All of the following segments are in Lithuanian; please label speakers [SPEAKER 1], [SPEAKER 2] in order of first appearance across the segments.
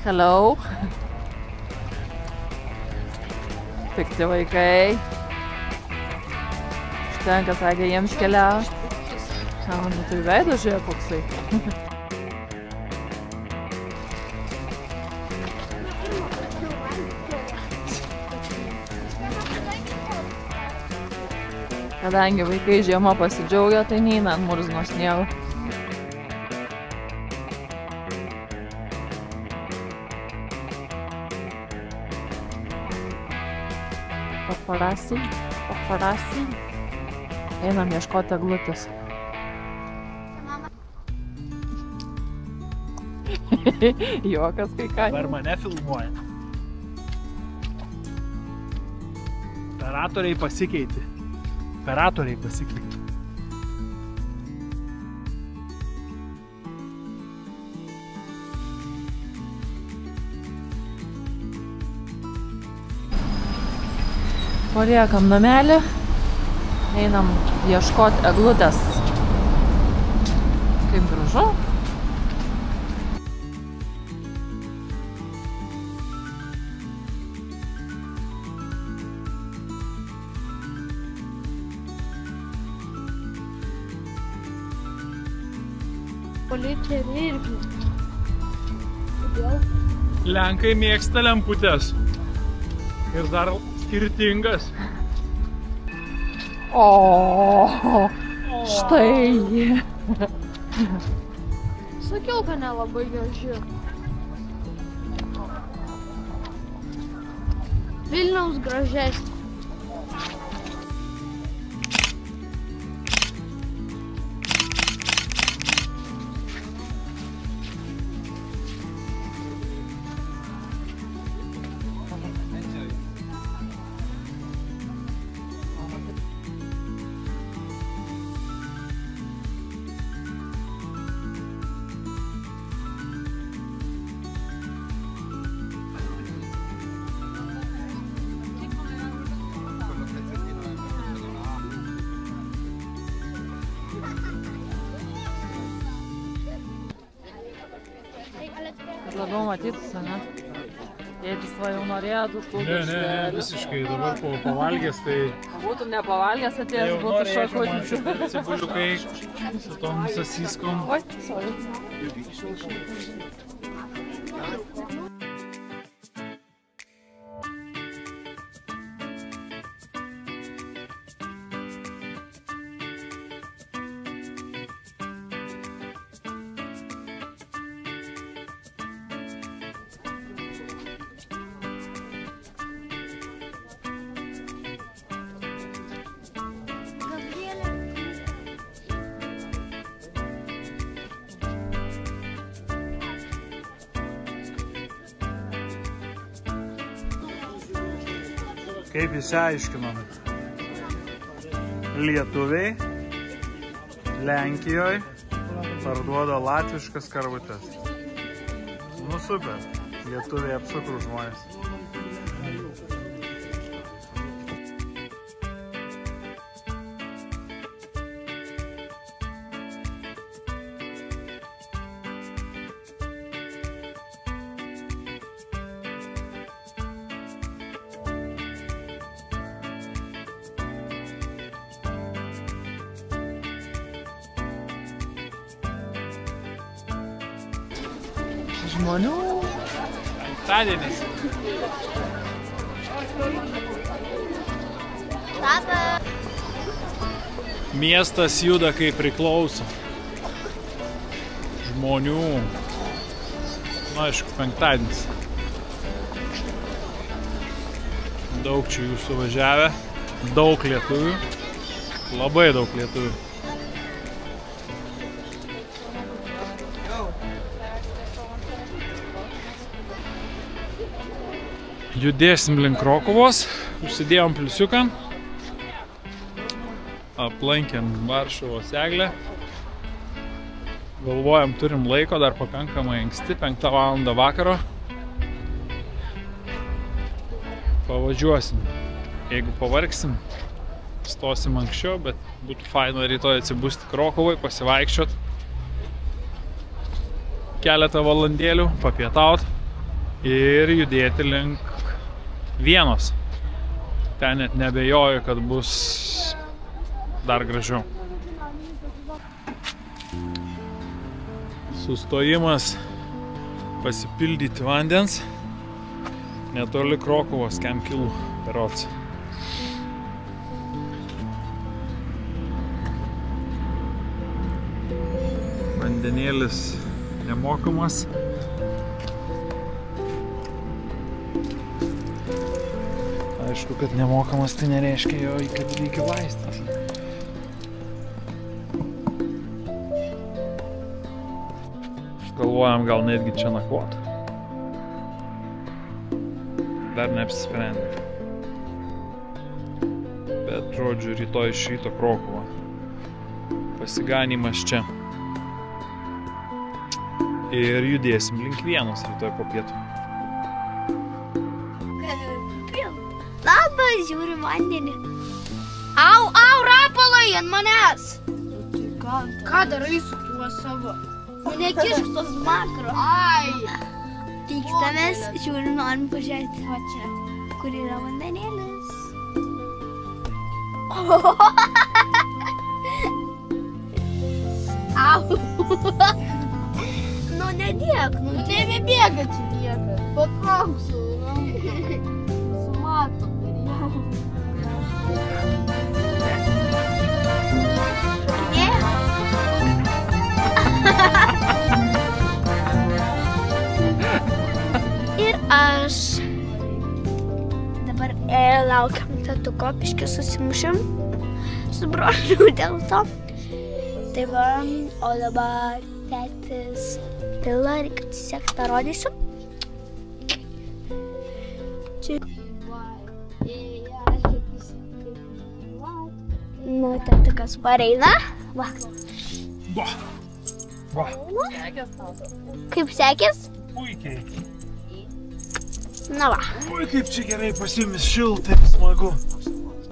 [SPEAKER 1] Hello. Pikti vaikai. Štenka sakė, jiems keliauti. Nu tai veidas žiūrėjo koksai. Kadangi vaikai žiemą pasidžiaugia, tai neina ant murzino sniego. Paparasi. Einam ieškoti eglutės. Juokas kai ką.
[SPEAKER 2] Dabar mane filmuoja. Operatoriai pasikeitė.
[SPEAKER 1] Paliekam namelį. Einam ieškoti eglutės. Kaip gražu.
[SPEAKER 3] Policija irgi. Kodėl?
[SPEAKER 2] Lenkai mėgsta lemputės. Ir dar skirtingas.
[SPEAKER 1] O, štai.
[SPEAKER 3] Sakiau, kad nelabai graži. Vilniaus gražesnė.
[SPEAKER 1] Labiau matytus, ne? Tėtis va jau norėtų tų
[SPEAKER 2] Ne, visiškai dabar pavalgęs, tai...
[SPEAKER 1] Būtų nepavalgęs atėjęs, būtų šokutis.
[SPEAKER 2] Cibuliukai su tom sasiskom.
[SPEAKER 1] Oi, sorry.
[SPEAKER 2] Kaip išsiaiškinom, lietuviai Lenkijoje parduoda latviškas karvutes. Nu super, lietuviai apsukrų žmonės.
[SPEAKER 1] Žmonių.
[SPEAKER 2] Penktadienis.
[SPEAKER 3] Tata.
[SPEAKER 2] Miestas juda kaip priklauso. Žmonių. Nu, aišku, penktadienis. Daug čia jų suvažiavę. Daug lietuvių. Labai daug lietuvių. Judėsim link Krokuvos, užsidėjom pliusiuką, aplankėm Varšuvos eglę, galvojam turim laiko, dar pakankamai anksti, 5 valandą vakaro, pavažiuosim, jeigu pavargsim, stosim anksčiau, bet būtų faina rytoj atsibusti Krokuvoj, pasivaikščiot, keletą valandėlių, papietaut. ir judėti link Vienos. Ten net nebejoju, kad bus dar gražiau. Sustojimas pasipildyti vandens netoli Krokuvos, kem kilų berods. Vandenėlis nemokamas. Aišku, kad nemokamas tai nereiškia jo, kad reikia vaistas. Galvojam gal netgi čia nakvot. Dar neapsisprendė. Bet, žodžiu, rytoj iš ryto Krokuva. Pasiganimas čia. Ir judėsim link Vienos rytoj po pietų.
[SPEAKER 3] Labas, žiūri vandenį. Au, rapalai ant manęs. Ką darai su tuo savo? Nekišk tos makro. Ai. Pykstamės, žiūrim, norim pažiūrėti. Va čia, kur yra vandenėlis. Au. Nu, nedėk, nu, nebebėga čia niekas. Patrauksiu. Sumatom. Ir aš dabar laukiam tatuko, biškį susimušim su broliu dėl to. Tai va, o dabar tėtis pila, reikia tiesiog parodysiu. Čia. Nu, tatukas pareina. Va.
[SPEAKER 2] Va.
[SPEAKER 3] Kaip sekės?
[SPEAKER 2] Puikiai.
[SPEAKER 3] Na va.
[SPEAKER 2] Ui, kaip čia gerai pas jumis šiltai, smagu.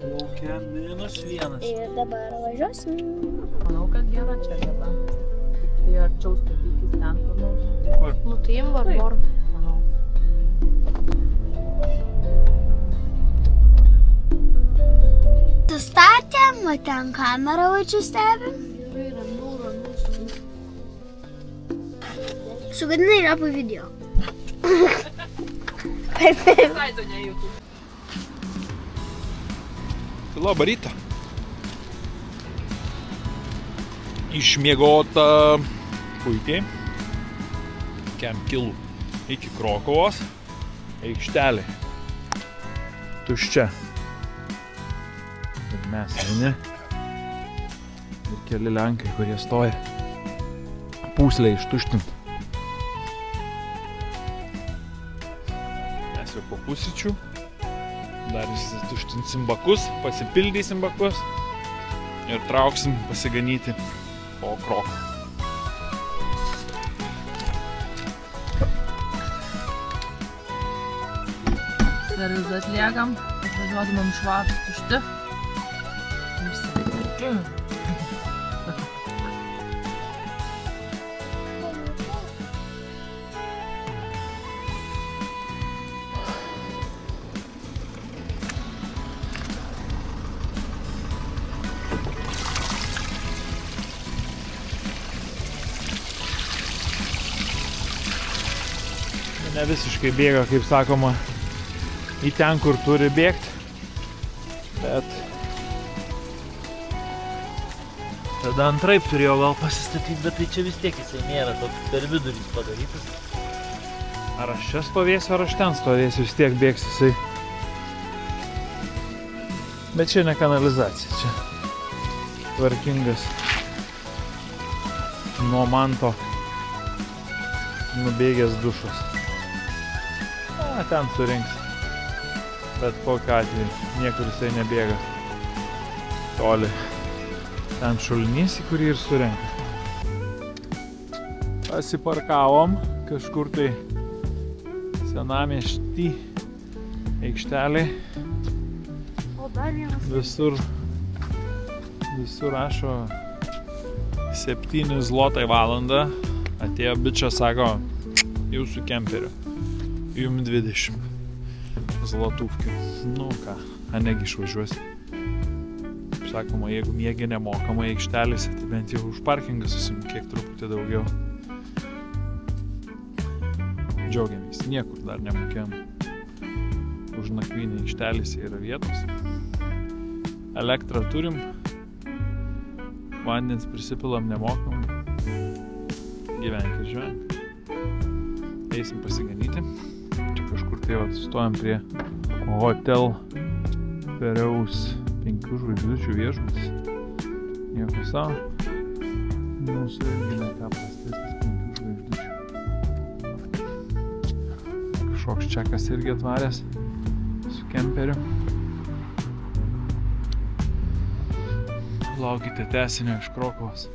[SPEAKER 2] Laukia -1.
[SPEAKER 3] Ir dabar važiuosim.
[SPEAKER 1] Manau, kad gera čia vieta. Tai arčiau statykis ten, kur nors.
[SPEAKER 2] Kur?
[SPEAKER 3] Nu, tai im Barbor.
[SPEAKER 1] Manau.
[SPEAKER 3] Sustatėm, o ten kamerą va čia stebim. Sugadinai rapų video.
[SPEAKER 2] Labą rytą. Išmiegota puikiai. Kem kilų iki Krokuvos. Aikštelė. Tuščia. Ir mes vieni. Ir keli lenkai, kurie stoja. Pūslę ištuštinti. Mes jau po pusryčių. Dar ištuštinsim bakus, pasipildysim bakus. Ir trauksim pasiganyti po Krokuvą.
[SPEAKER 1] Servizą atliekam, atvažiuodamam švarus tušti.
[SPEAKER 2] Ne visiškai bėga, kaip sakoma, į ten, kur turi bėgti, bet
[SPEAKER 4] tada antraip turėjau gal pasistatyti, bet tai čia vis tiek jisai nėra toks per vidurį padarytas.
[SPEAKER 2] ar aš čia stovėsiu, ar aš ten stovėsiu, vis tiek bėgs jisai. Bet čia ne kanalizacija, čia tvarkingas nuo manto nubėgęs dušas. Ten surinks. Bet kokiu atveju, niekur jisai nebėga toli. Ten šulinys, į kurį ir surenka. Pasiparkavom kažkur tai senamiesty aikštelėj. Visur rašo 7 zlotai valandą. Atėjo bičas, sako, jūsų kemperiu. Jum 20 zlatūvkių. Nu ką, negi išvažiuosi. Sakoma, jeigu miegi nemokamai aikštelėse, tai bent jau už parkingą susimokėk truputį daugiau. Džiaugiamės, niekur dar nemokėjom. Už nakvynį aikštelėse yra vietos. Elektrą turim. Vandens prisipilam nemokamai. Gyvenk ir žvenk. Eisim pasiganyti. Čia kažkur tai atsistojam prie Hotel Periaus 5 žvaigždučių viešbutis. Nieko savo. Mūsų irgi ne ką prastesnis 5 žvaigždučių. Kažkoks čekas irgi atvaręs su kemperiu. Laukite tęsinio iš Krokuvos.